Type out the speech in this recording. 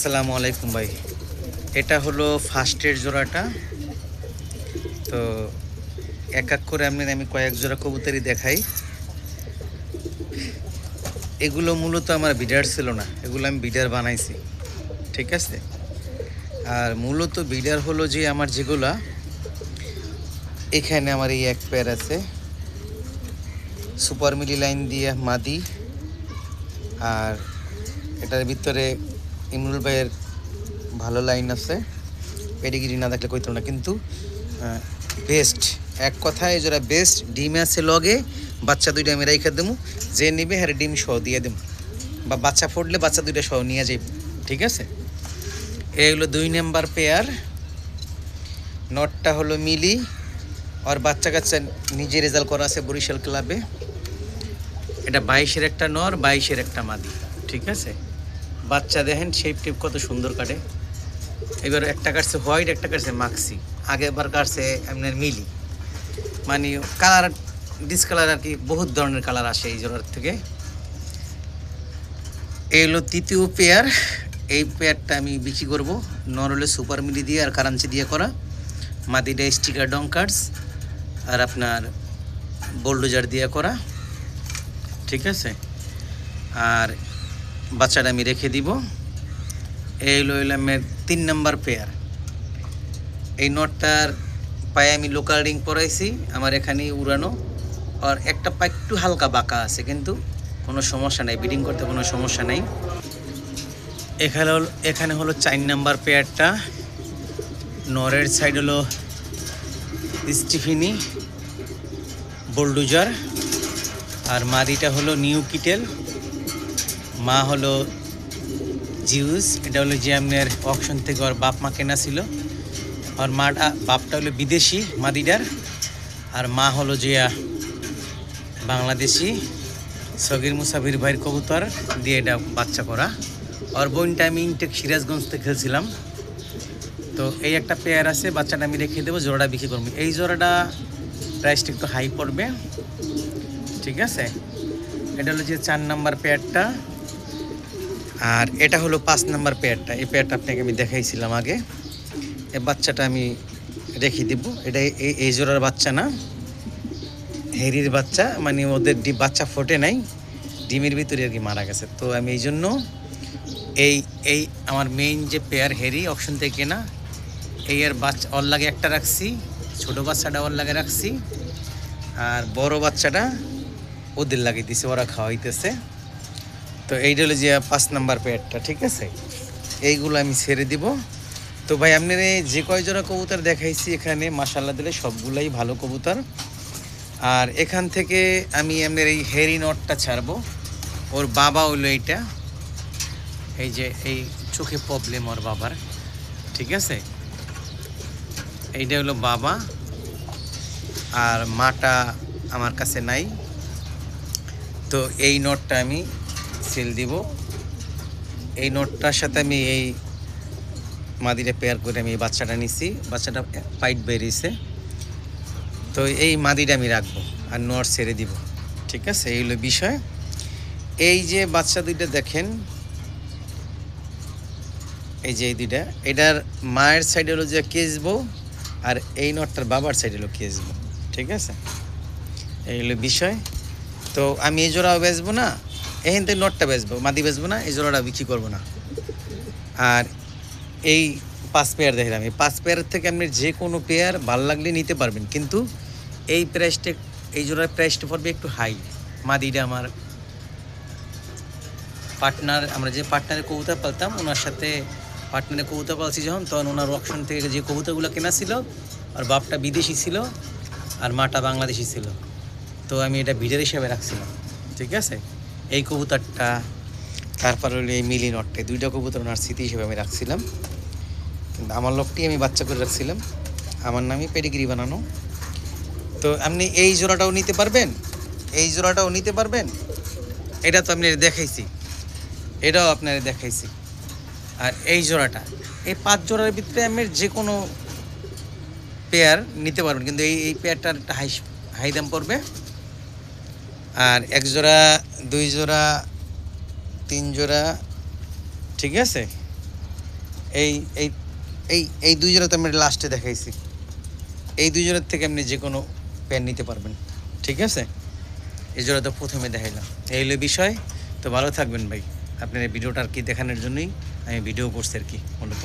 আসসালামু আলাইকুম ভাই। এটা হলো ফার্স্টের জোড়াটা। তো এক এক করে আমি কয়েক জোড়া কবুতরই দেখাই। এগুলো মূলত আমার বিডার ছিল না, এগুলো আমি বিডার বানাইছি, ঠিক আছে। আর মূলত বিডার হলো যে আমার যেগুলা, এখানে আমার এই এক পেয়ার আছে সুপার মিলি লাইন দিয়ে মাদি। আর এটার ভিতরে ইমরুল ভাইয়ের ভালো লাইন আছে, পেডিগিরি না দেখলে কইতো না, কিন্তু বেস্ট, এক কথায় যারা বেস্ট। ডিম আছে লগে, বাচ্চা দুইটা আমি রেখে দেবো, যে নিবে হ্যাঁ ডিম সহ দিয়ে দেবো, বা বাচ্চা ফুটলে বাচ্চা দুইটা সহ নিয়ে যাইব, ঠিক আছে। এগুলো 2 নাম্বার পেয়ার। নটটা হলো মিলি, আর বাচ্চা কাচ্চা নিজে রেজাল্ট করা আছে বরিশাল ক্লাবে। এটা 22-এর একটা নর, 22-এর একটা মাদি, ঠিক আছে। বাচ্চা দেখেন শেপ টেপ কত সুন্দর কাটে। এবার একটা কাটছে হোয়াইট, একটা কাটছে মাক্সি, আগেবার কাটছে আপনার মিলি। মানে কালার ডিসকালার আর কি, বহুত ধরনের কালার আসে এই জোড়ার থেকে। এই হলো তৃতীয় পেয়ার। এই পেয়ারটা আমি বিক্রি করব। নর হলে সুপার মিলি দিয়ে আর কারাঞ্চি দিয়ে করা, মাদিটা স্টিকার ডঙ্কার্স আর আপনার বোল্ডোজার দিয়ে করা, ঠিক আছে। আর বাচ্চাটা আমি রেখে দিব। এই হলো আমার 3 নাম্বার পেয়ার। এই নটটার পায়ে আমি লোকাল রিং পরাইছি, আমার এখানেই উড়ানো। আর একটা পা একটু হালকা বাঁকা আছে, কিন্তু কোনো সমস্যা নাই, ব্রিডিং করতে কোনো সমস্যা নেই। এখানে হলো 4 নাম্বার পেয়ারটা। নরের সাইড হলো স্টিফিনি বোল্ডুজার, আর মাদিটা হলো নিউ কিটেল, মা হলো জিউস। এটা হলো যে আপনার অকশন থেকে ওর বাপ মা কেনা ছিল। আর মাটা বাপটা হলো বিদেশি মাদিটার, আর মা হলো যে বাংলাদেশি সগির মুসাফির ভাইয়ের কবুতর দিয়ে এটা বাচ্চা করা। আর বোনটা আমি ইনটেক সিরাজগঞ্জ থেকে খেলছিলাম। তো এই একটা পেয়ার আছে, বাচ্চাটা আমি রেখে দেবো, জোড়াটা বিক্রি করবো। এই জোড়াটা প্রাইসটা একটু হাই পড়বে, ঠিক আছে। এটা হলো যে 4 নাম্বার পেয়ারটা। আর এটা হলো 5 নাম্বার পেয়ারটা। এই পেয়ারটা আপনাকে আমি দেখাইছিলাম আগে। এই বাচ্চাটা আমি রেখে দিব। এটা এই জোড়ার বাচ্চা না, হেরির বাচ্চা, মানে ওদের বাচ্চা ফোটে নাই, ডিমের ভিতরে আর কি মারা গেছে। তো আমি এই জন্য এই এই আমার মেইন যে পেয়ার হেরি অপশন থেকে কেনা, এই এর বাচ্চা ওর লাগে একটা রাখছি, ছোটো বাচ্চাটা ওর লাগে রাখছি, আর বড় বাচ্চাটা ওদের লাগিয়ে দিছে, ওরা খাওয়াইতেছে। তো এইটা হলো যে 5 নাম্বার পেয়ারটা, ঠিক আছে। এইগুলো আমি ছেড়ে দিব। তো ভাই আপনার যে কয় জোড়া কবুতর দেখাইছি এখানে মাশাআল্লাহ দিলে সবগুলাই ভালো কবুতর। আর এখান থেকে আমি আপনার এই হেরি নটটা ছাড়বো। ওর বাবা হলো এইটা, এই যে এই চোখে প্রবলেম ওর বাবার, ঠিক আছে। এইটা হলো বাবা, আর মাটা আমার কাছে নাই। তো এই নটটা আমি সেল দিব। এই নটটার সাথে আমি এই মাদিটা পেয়ার করে আমি এই বাচ্চাটা নিছি, বাচ্চাটা ফাইট বেরিয়েছে। তো এই মাদিটা আমি রাখবো আর নট ছেড়ে দিব, ঠিক আছে। এই হলো বিষয়। এই যে বাচ্চা দুইটা দেখেন, এই যে এই দুইটা, এটার মায়ের সাইড হলো যে কেসবো, আর এই নটটার বাবার সাইড হলো কেসবো, ঠিক আছে। এই হলো বিষয়। তো আমি এই জোড়াও বেচবো না, এখান থেকে নটটা বেচবো, মাদি বেচবো না, এই জোড়াটা বিক্রি করবো না। আর এই 5 পেয়ার দেখলাম, এই 5 পেয়ারের থেকে আপনি যে কোনো পেয়ার ভালো লাগলে নিতে পারবেন, কিন্তু এই প্রাইসটা, এই জোড়ার প্রাইসটা পড়বে একটু হাই। মাদিটা আমার পার্টনার, আমরা যে পার্টনারে কবুতর পালতাম, ওনার সাথে পার্টনারে কবুতর পালছি যখন, তখন ওনার অপশন থেকে যে কবুতরগুলো কেনা ছিল, আর বাপটা বিদেশি ছিল আর মাটা বাংলাদেশি ছিল। তো আমি এটা ভিডিওর হিসাবে রাখছিলাম, ঠিক আছে। এই কবুতরটা, তারপর হলো এই মিলি নটটা, 2টা কবুতর ওনার স্মৃতি হিসেবে আমি রাখছিলাম। কিন্তু আমার লোকটি আমি বাচ্চা করে রাখছিলাম, আমার নামই পেডিগ্রি বানানো। তো আপনি এই জোড়াটাও নিতে পারবেন, এই জোড়াটাও নিতে পারবেন। এটা তো আপনি দেখাইছি, এটাও আপনারা দেখাইছি। আর এই জোড়াটা, এই 5 জোড়ার ভিতরে আমি যে কোনো পেয়ার নিতে পারবেন, কিন্তু এই পেয়ারটার একটা হাই দাম পড়বে। আর 1 জোড়া, 2 জোড়া, 3 জোড়া, ঠিক আছে। এই এই এই এই দুই জোড়া তো আমি লাস্টে দেখাইছি, এই দুই জোড়ার থেকে আপনি যে কোনো পেয়ার নিতে পারবেন, ঠিক আছে? এই জোড়া তো প্রথমে দেখাইলাম, এই হলো বিষয়। তো ভালো থাকবেন ভাই, আপনার এই ভিডিওটা আর কি দেখানোর জন্যই আমি ভিডিও করছি আর কি মূলত।